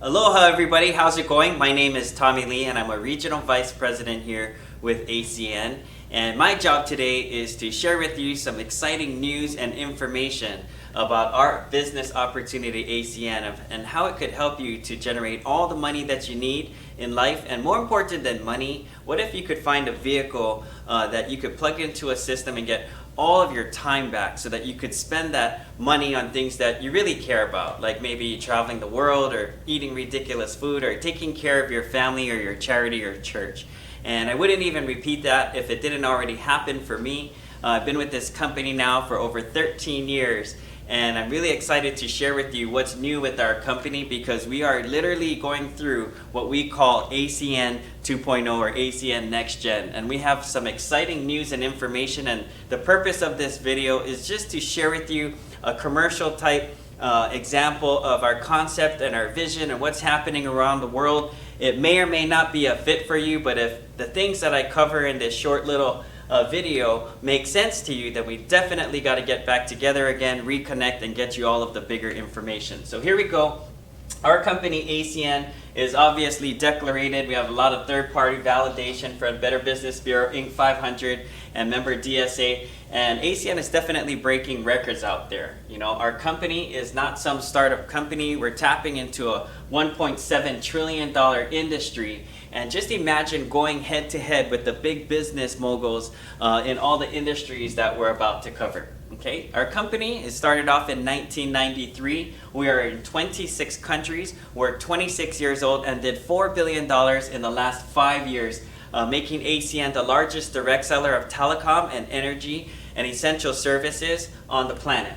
Aloha everybody, how's it going? My name is Tommy Lee and I'm a Regional Vice President here with ACN. And my job today is to share with you some exciting news and information about our business opportunity ACN and how it could help you to generate all the money that you need in life. And more important than money, what if you could find a vehicle that you could plug into a system and get all of your time back so that you could spend that money on things that you really care about, like maybe traveling the world or eating ridiculous food or taking care of your family or your charity or church. And I wouldn't even repeat that if it didn't already happen for me. I've been with this company now for over 13 years. And I'm really excited to share with you what's new with our company because we are literally going through what we call ACN 2.0 or ACN Next Gen. And we have some exciting news and information, and the purpose of this video is just to share with you a commercial type example of our concept and our vision and what's happening around the world. It may or may not be a fit for you, but if the things that I cover in this short little video make sense to you, then we definitely got to get back together again, reconnect, and get you all of the bigger information. So here we go. Our company ACN is obviously declarated. We have a lot of third-party validation from Better Business Bureau, Inc. 500, and member DSA. And ACN is definitely breaking records out there. You know, our company is not some startup company. We're tapping into a $1.7 trillion industry. And just imagine going head to head with the big business moguls in all the industries that we're about to cover. Okay, our company is started off in 1993. We are in 26 countries. We're 26 years old and did $4 billion in the last 5 years, making ACN the largest direct seller of telecom and energy and essential services on the planet.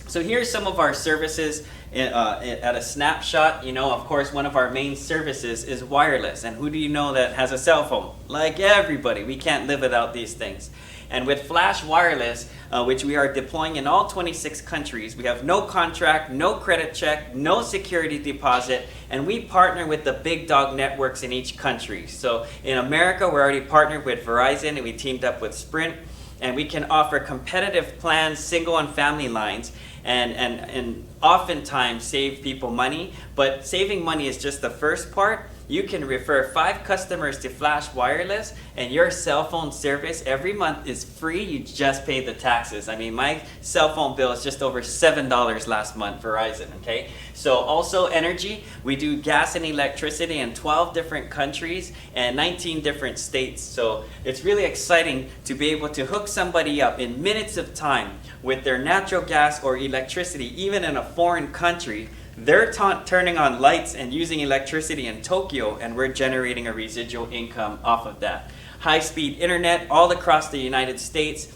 So here's some of our services at a snapshot. You know, of course, one of our main services is wireless. And who do you know that has a cell phone? Like everybody. We can't live without these things. And with Flash Wireless, which we are deploying in all 26 countries, we have no contract, no credit check, no security deposit, and we partner with the big dog networks in each country. So in America, we're already partnered with Verizon, and we teamed up with Sprint, and we can offer competitive plans, single and family lines, and oftentimes save people money. But saving money is just the first part. You can refer 5 customers to Flash Wireless, and your cell phone service every month is free. You just pay the taxes. I mean, my cell phone bill is just over $7 last month, Verizon, okay? So also energy, we do gas and electricity in 12 different countries and 19 different states. So it's really exciting to be able to hook somebody up in minutes of time with their natural gas or electricity, even in a foreign country. They're turning on lights and using electricity in Tokyo, and we're generating a residual income off of that. High-speed internet all across the United States.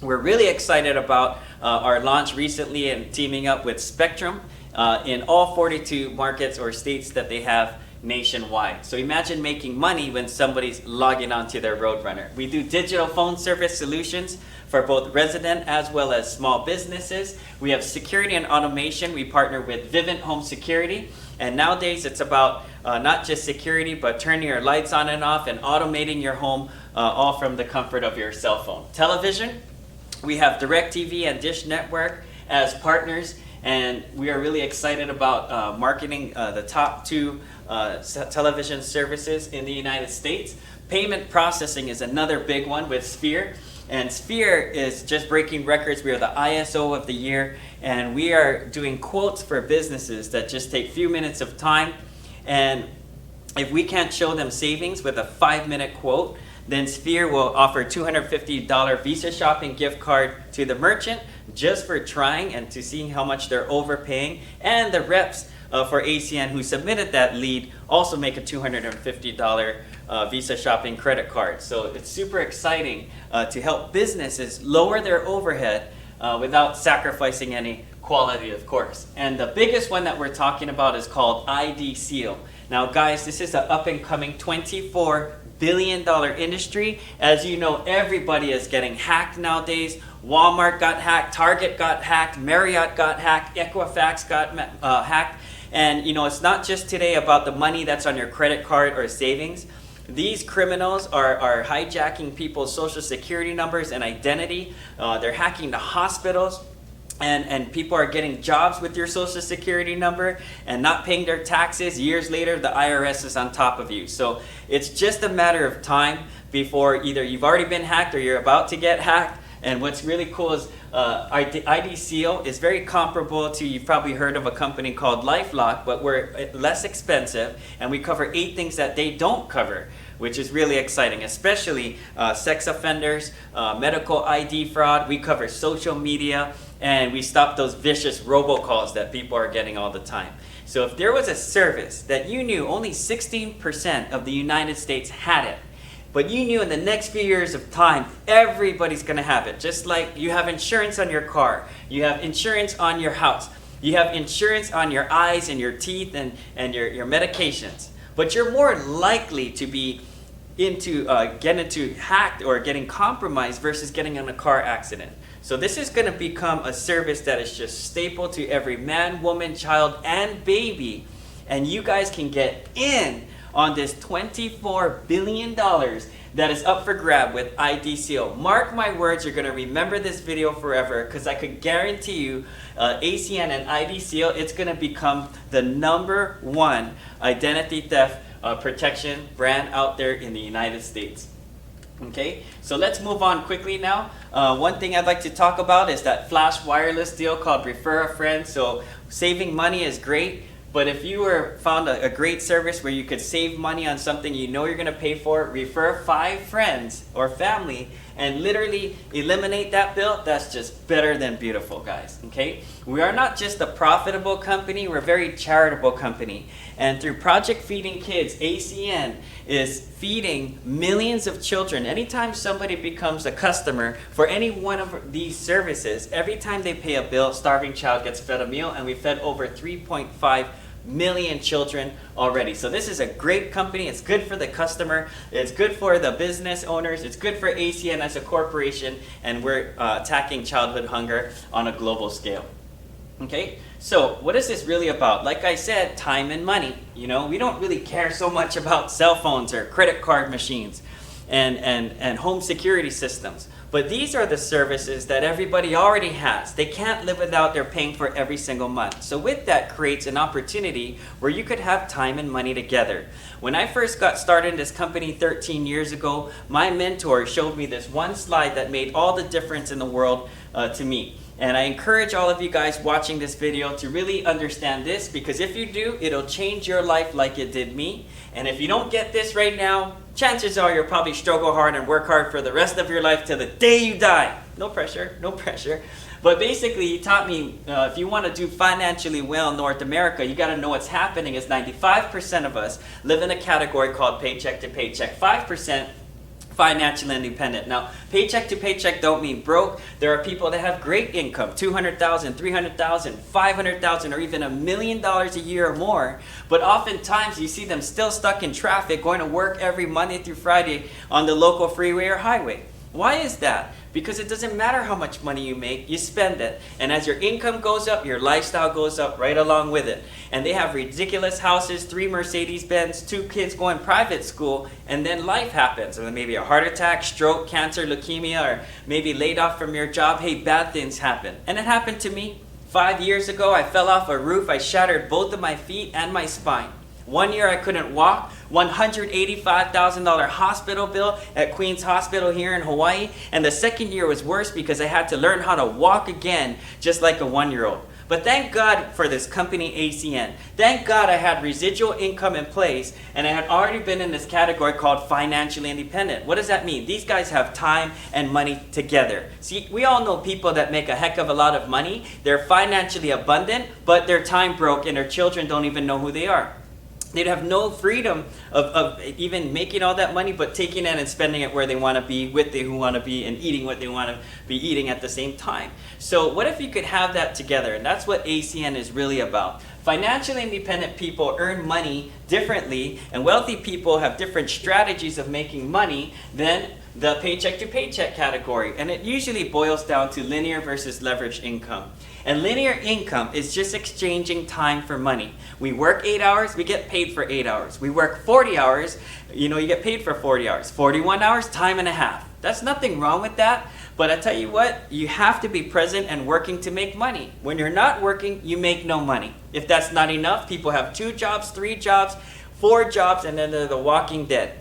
We're really excited about our launch recently and teaming up with Spectrum in all 42 markets or states that they have nationwide. So imagine making money when somebody's logging onto their Roadrunner. We do digital phone service solutions for both resident as well as small businesses. We have security and automation. We partner with Vivint Home Security. And nowadays it's about not just security, but turning your lights on and off and automating your home all from the comfort of your cell phone. Television, we have DirecTV and Dish Network as partners. And we are really excited about marketing the top 2 television services in the United States. Payment processing is another big one with Sphere. And Sphere is just breaking records. We are the ISO of the year, and we are doing quotes for businesses that just take a few minutes of time. And if we can't show them savings with a 5-minute quote, then Sphere will offer $250 Visa shopping gift card to the merchant just for trying and to seeing how much they're overpaying. And the reps for ACN who submitted that lead also make a $250 Visa shopping credit card. So it's super exciting to help businesses lower their overhead without sacrificing any quality, of course. And the biggest one that we're talking about is called ID Seal. Now guys, this is an up-and-coming $24 billion industry. As you know, everybody is getting hacked nowadays. Walmart got hacked, Target got hacked, Marriott got hacked, Equifax got hacked. And you know, it's not just today about the money that's on your credit card or savings. These criminals are hijacking people's social security numbers and identity. They're hacking the hospitals. and people are getting jobs with your social security number and not paying their taxes. Years later, the IRS is on top of you. So it's just a matter of time before either you've already been hacked or you're about to get hacked. And what's really cool is ID Seal is very comparable to, you've probably heard of a company called LifeLock, but we're less expensive, and we cover 8 things that they don't cover, which is really exciting, especially sex offenders, medical ID fraud. We cover social media, and we stop those vicious robocalls that people are getting all the time. So if there was a service that you knew only 16% of the United States had it, but you knew in the next few years of time, everybody's going to have it. Just like you have insurance on your car, you have insurance on your house, you have insurance on your eyes and your teeth and your medications. But you're more likely to be get into hacked or getting compromised versus getting in a car accident. So this is going to become a service that is just staple to every man, woman, child, and baby. And you guys can get in on this $24 billion that is up for grab with ID Seal. Mark my words, you're going to remember this video forever, because I could guarantee you ACN and ID Seal, it's going to become the #1 identity theft protection brand out there in the United States. Okay, so let's move on quickly now. One thing I'd like to talk about is that flash wireless deal called Refer a Friend. So saving money is great, but if you found a great service where you could save money on something you know you're going to pay for, refer 5 friends or family and literally eliminate that bill, that's just better than beautiful, guys. Okay, we are not just a profitable company, we're a very charitable company. And through Project Feeding Kids, ACN is feeding millions of children. Anytime somebody becomes a customer for any one of these services, every time they pay a bill, starving child gets fed a meal, and we fed over 3.5 million children already. So this is a great company. It's good for the customer, it's good for the business owners, it's good for ACN as a corporation, and we're attacking childhood hunger on a global scale. Okay, so what is this really about? Like I said, time and money. You know, we don't really care so much about cell phones or credit card machines and home security systems. But these are the services that everybody already has. They can't live without, they're paying for every single month. So with that creates an opportunity where you could have time and money together. When I first got started in this company 13 years ago, my mentor showed me this one slide that made all the difference in the world to me. And I encourage all of you guys watching this video to really understand this, because if you do, it'll change your life like it did me. And if you don't get this right now, chances are you'll probably struggle hard and work hard for the rest of your life till the day you die. No pressure, no pressure. But basically, he taught me if you want to do financially well in North America, you got to know what's happening is 95% of us live in a category called paycheck to paycheck. 5% financially independent. Now, paycheck to paycheck don't mean broke. There are people that have great income, $200,000, $300,000, $500,000, or even $1 million a year or more. But oftentimes you see them still stuck in traffic, going to work every Monday through Friday on the local freeway or highway. Why is that? Because it doesn't matter how much money you make, you spend it. And as your income goes up, your lifestyle goes up right along with it. And they have ridiculous houses, 3 Mercedes-Benz, 2 kids going private school, and then life happens. And maybe a heart attack, stroke, cancer, leukemia, or maybe laid off from your job. Hey, bad things happen. And it happened to me. 5 years ago, I fell off a roof. I shattered both of my feet and my spine. 1 year I couldn't walk, $185,000 hospital bill at Queen's Hospital here in Hawaii. And the second year was worse because I had to learn how to walk again, just like a 1-year-old. But thank God for this company ACN. Thank God I had residual income in place, and I had already been in this category called financially independent. What does that mean? These guys have time and money together. See, we all know people that make a heck of a lot of money. They're financially abundant, but their time broke and their children don't even know who they are. They'd have no freedom of even making all that money, but taking it and spending it where they want to be, with who want to be, and eating what they want to be eating at the same time. So what if you could have that together? And that's what ACN is really about. Financially independent people earn money differently, and wealthy people have different strategies of making money than the paycheck to paycheck category. And it usually boils down to linear versus leveraged income. And linear income is just exchanging time for money. We work 8 hours, we get paid for 8 hours. We work 40 hours, you get paid for 40 hours. 41 hours, time and a half. There's nothing wrong with that. But I tell you what, you have to be present and working to make money. When you're not working, you make no money. If that's not enough, people have 2 jobs, 3 jobs, 4 jobs, and then they're the walking dead.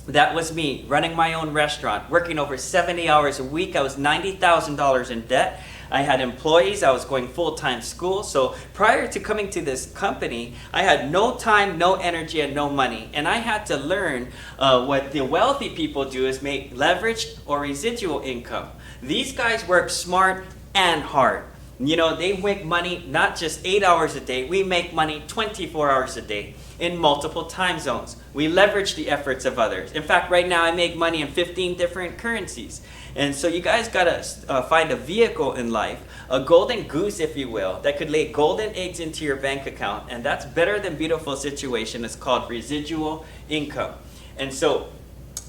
That was me, running my own restaurant, working over 70 hours a week. I was $90,000 in debt. I had employees. I was going full-time school. So prior to coming to this company, I had no time, no energy, and no money. And I had to learn what the wealthy people do is make leveraged or residual income. These guys work smart and hard. You know, they make money not just 8 hours a day. We make money 24 hours a day in multiple time zones. We leverage the efforts of others. In fact, right now I make money in 15 different currencies. And so you guys gotta find a vehicle in life, a golden goose, if you will, that could lay golden eggs into your bank account. And that's better than beautiful situation. It's called residual income. And so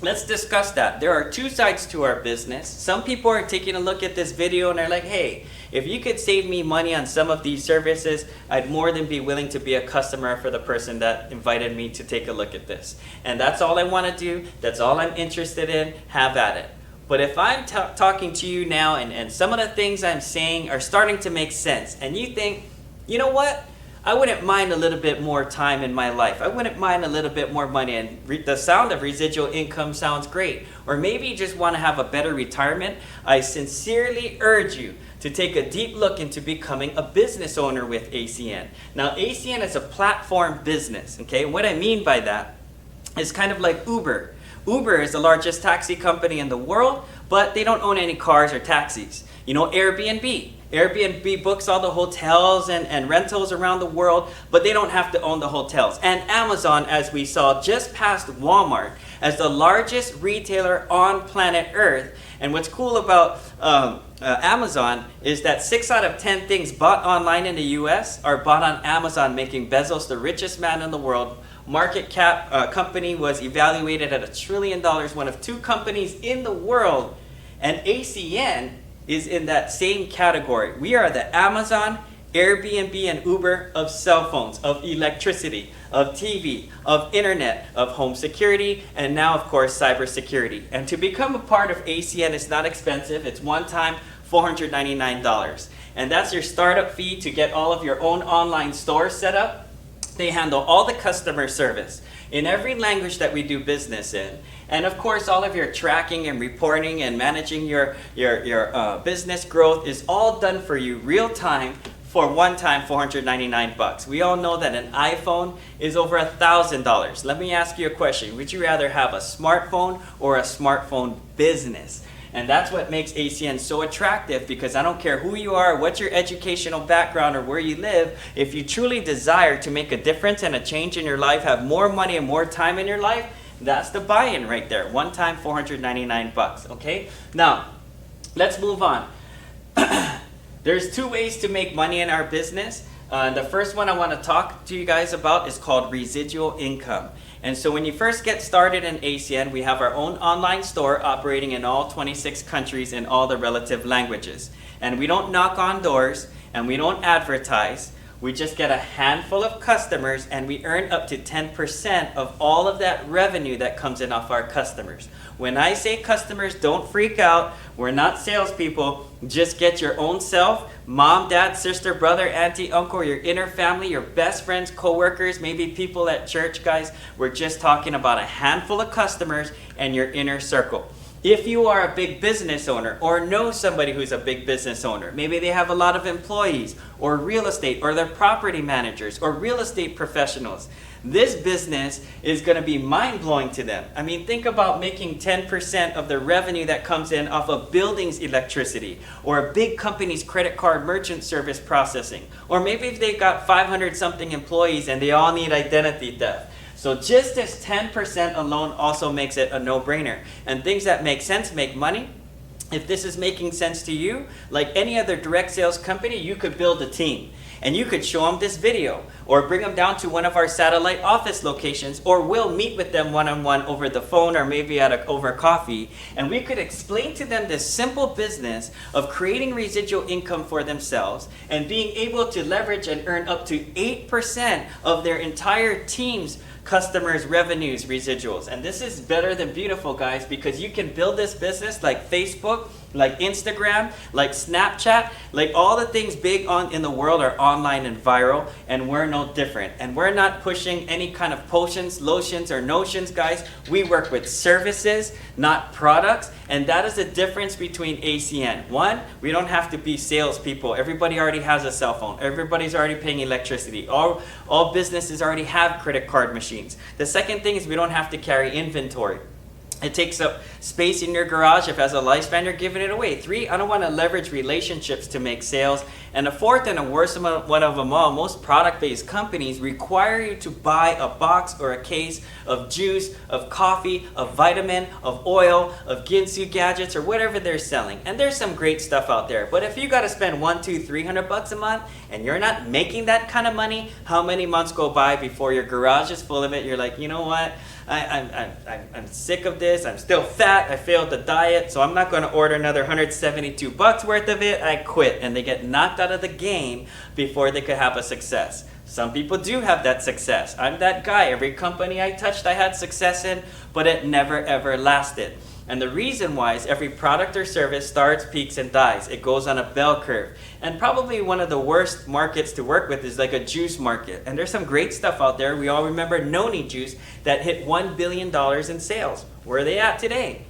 let's discuss that. There are 2 sides to our business. Some people are taking a look at this video and they're like, hey, if you could save me money on some of these services, I'd more than be willing to be a customer for the person that invited me to take a look at this. And that's all I want to do. That's all I'm interested in. Have at it. But if I'm talking to you now and some of the things I'm saying are starting to make sense, and you think, you know what? I wouldn't mind a little bit more time in my life. I wouldn't mind a little bit more money. And the sound of residual income sounds great. Or maybe you just want to have a better retirement. I sincerely urge you to take a deep look into becoming a business owner with ACN. Now, ACN is a platform business. Okay, what I mean by that is kind of like Uber. Uber is the largest taxi company in the world, but they don't own any cars or taxis. You know, Airbnb. Airbnb books all the hotels and rentals around the world, but they don't have to own the hotels. And Amazon, as we saw, just passed Walmart as the largest retailer on planet Earth. And what's cool about Amazon is that 6 out of 10 things bought online in the US are bought on Amazon, making Bezos the richest man in the world. Market cap company was evaluated at $1 trillion, one of 2 companies in the world. And ACN is in that same category. We are the Amazon, Airbnb, and Uber of cell phones, of electricity, of TV, of internet, of home security, and now, of course, cybersecurity. And to become a part of ACN is not expensive. It's one-time $499. And that's your startup fee to get all of your own online stores set up. They handle all the customer service in every language that we do business in. And of course, all of your tracking and reporting and managing your business growth is all done for you real time for one-time $499. We all know that an iPhone is over $1,000. Let me ask you a question. Would you rather have a smartphone or a smartphone business? And that's what makes ACN so attractive, because I don't care who you are, what your educational background, or where you live. If you truly desire to make a difference and a change in your life, have more money and more time in your life, that's the buy-in right there. One time, $499. Okay? Now, let's move on. There's 2 ways to make money in our business. The first one I want to talk to you guys about is called residual income. And so when you first get started in ACN, we have our own online store operating in all 26 countries in all the relative languages. And we don't knock on doors and we don't advertise. We just get a handful of customers and we earn up to 10% of all of that revenue that comes in off our customers. When I say customers, don't freak out. We're not salespeople. Just get your own self, mom, dad, sister, brother, auntie, uncle, your inner family, your best friends, coworkers, maybe people at church, guys. We're just talking about a handful of customers and your inner circle. If you are a big business owner or know somebody who's a big business owner, maybe they have a lot of employees or real estate, or they're property managers or real estate professionals, this business is going to be mind-blowing to them. I mean, think about making 10% of the revenue that comes in off of buildings electricity, or a big company's credit card merchant service processing, or maybe if they've got 500 something employees and they all need identity theft. So just this 10% alone also makes it a no-brainer. And things that make sense make money. If this is making sense to you, like any other direct sales company, you could build a team. And you could show them this video. or bring them down to one of our satellite office locations, or we'll meet with them one-on-one over the phone or maybe over coffee, and we could explain to them this simple business of creating residual income for themselves and being able to leverage and earn up to 8% of their entire team's customers' revenues residuals. And this is better than beautiful, guys, because you can build this business like Facebook, like Instagram, like Snapchat, like all the things big in the world are online and viral, and we're no different. And we're not pushing any kind of potions, lotions, or notions, guys. We work with services, not products, and that is the difference between ACN. One, we don't have to be salespeople. Everybody already has a cell phone. Everybody's already paying electricity. All businesses already have credit card machines. The second thing is we don't have to carry inventory. It takes up space in your garage. If it has a lifespan, you're giving it away. 3, I don't want to leverage relationships to make sales. And the fourth and the worst one of them all, most product-based companies require you to buy a box or a case of juice, of coffee, of vitamin, of oil, of Ginsu gadgets, or whatever they're selling. And there's some great stuff out there. But if you got to spend $100, $200, $300 a month and you're not making that kind of money, how many months go by before your garage is full of it? You're like, you know what? I'm sick of this. I'm still fat. I failed the diet, so I'm not going to order another $172 worth of it. I quit. And they get knocked out of the game before they could have a success. Some people do have that success. I'm that guy. Every company I touched, I had success in, but it never ever lasted. And the reason why is every product or service starts, peaks, and dies. It goes on a bell curve. And probably one of the worst markets to work with is like a juice market. And there's some great stuff out there. We all remember Noni Juice that hit $1 billion in sales. Where are they at today?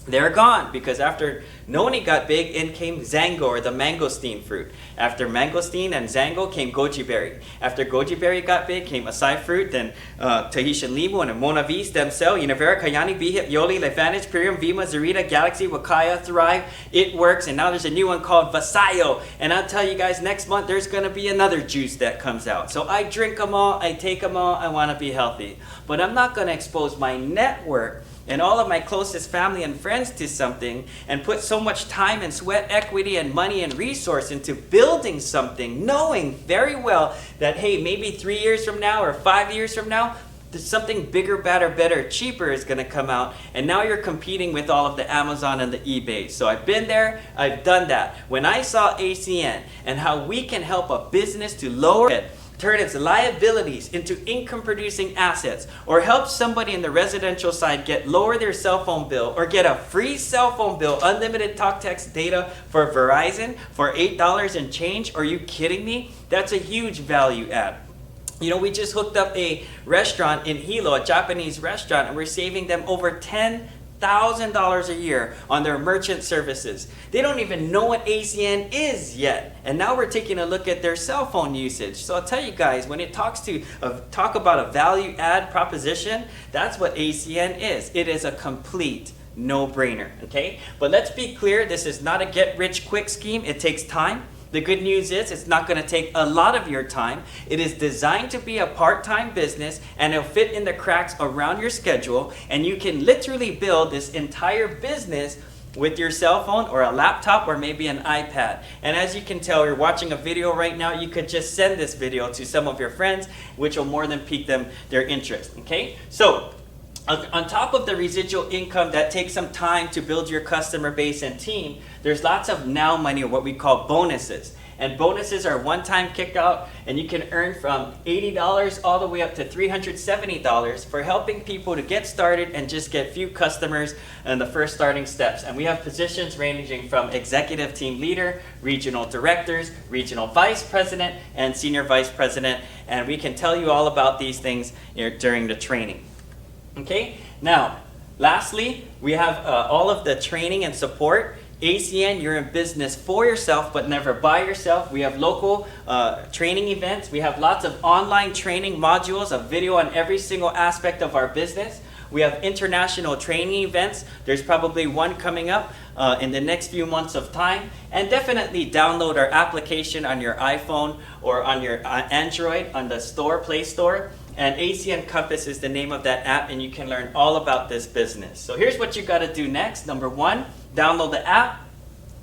They're gone, because after Noni got big, in came Zango, or the mangosteen fruit. After mangosteen and Zango came goji berry. After goji berry got big, came acai fruit, then Tahitian Limu, and Monavi, Stem Cell, Univera, Kayani, Bihip, Yoli, Levantage, Pirium, Vima, Zarita, Galaxy, Wakaya, Thrive, It Works, and now there's a new one called Vasayo. And I'll tell you guys, next month there's going to be another juice that comes out. So I drink them all, I take them all, I want to be healthy. But I'm not going to expose my network and all of my closest family and friends to something and put so much time and sweat, equity, and money and resource into building something, knowing very well that, hey, maybe 3 years from now or 5 years from now, there's something bigger, better, cheaper is going to come out, and now you're competing with all of the Amazon and the eBay. So I've been there, I've done that. When I saw ACN and how we can help a business to lower it, turn its liabilities into income-producing assets, or help somebody in the residential side lower their cell phone bill, or get a free cell phone bill, unlimited talk, text, data for Verizon for $8 and change. Are you kidding me? That's a huge value add. You know, we just hooked up a restaurant in Hilo, a Japanese restaurant, and we're saving them over $10,000 a year on their merchant services. They don't even know what ACN is yet. And now we're taking a look at their cell phone usage. So I'll tell you guys, when it talk about a value add proposition, that's what ACN is. It is a complete no-brainer, okay? But let's be clear, this is not a get-rich-quick scheme. It takes time. The good news is it's not going to take a lot of your time. It is designed to be a part-time business, and it'll fit in the cracks around your schedule, and you can literally build this entire business with your cell phone or a laptop or maybe an iPad. And as you can tell, you're watching a video right now, you could just send this video to some of your friends, which will more than pique their interest, okay? So on top of the residual income that takes some time to build your customer base and team, there's lots of now money, or what we call bonuses. And bonuses are one-time kick out, and you can earn from $80 all the way up to $370 for helping people to get started and just get few customers in the first starting steps. And we have positions ranging from executive team leader, regional directors, regional vice president, and senior vice president. And we can tell you all about these things during the training. Okay, now, lastly, we have all of the training and support. ACN, you're in business for yourself, but never by yourself. We have local training events. We have lots of online training modules, a video on every single aspect of our business. We have international training events. There's probably one coming up in the next few months of time. And definitely download our application on your iPhone or on your Android on the Play Store. And ACN Compass is the name of that app, and you can learn all about this business. So here's what you got to do next. Number 1, download the app.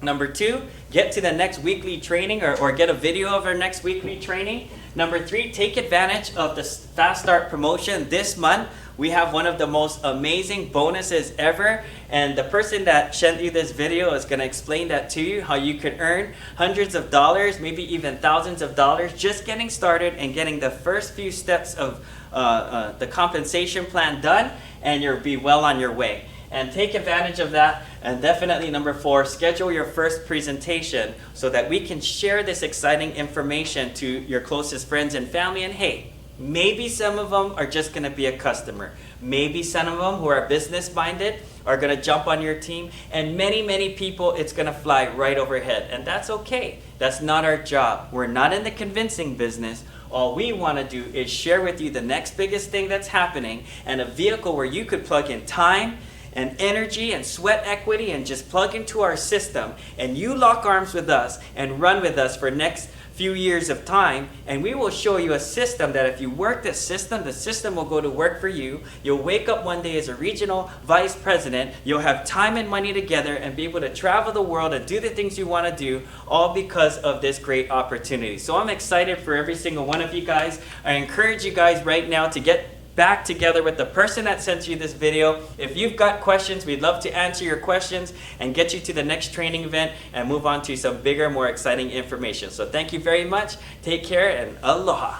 Number 2, get to the next weekly training or get a video of our next weekly training. Number 3, take advantage of the Fast Start promotion this month. We have one of the most amazing bonuses ever, and the person that sent you this video is going to explain that to you, how you could earn hundreds of dollars, maybe even thousands of dollars, just getting started and getting the first few steps of the compensation plan done, and you'll be well on your way. And take advantage of that. And definitely number 4, schedule your first presentation so that we can share this exciting information to your closest friends and family. And hey, maybe some of them are just going to be a customer. Maybe some of them who are business minded are going to jump on your team. And many people, it's going to fly right overhead. And that's okay. That's not our job. We're not in the convincing business. All we want to do is share with you the next biggest thing that's happening, and a vehicle where you could plug in time and energy and sweat equity and just plug into our system, and you lock arms with us and run with us for next few years of time, and we will show you a system that if you work this system, the system will go to work for you. You'll wake up one day as a regional vice president. You'll have time and money together and be able to travel the world and do the things you want to do, all because of this great opportunity. So I'm excited for every single one of you guys. I encourage you guys right now to get back together with the person that sent you this video. If you've got questions, we'd love to answer your questions and get you to the next training event and move on to some bigger, more exciting information. So thank you very much. Take care and aloha.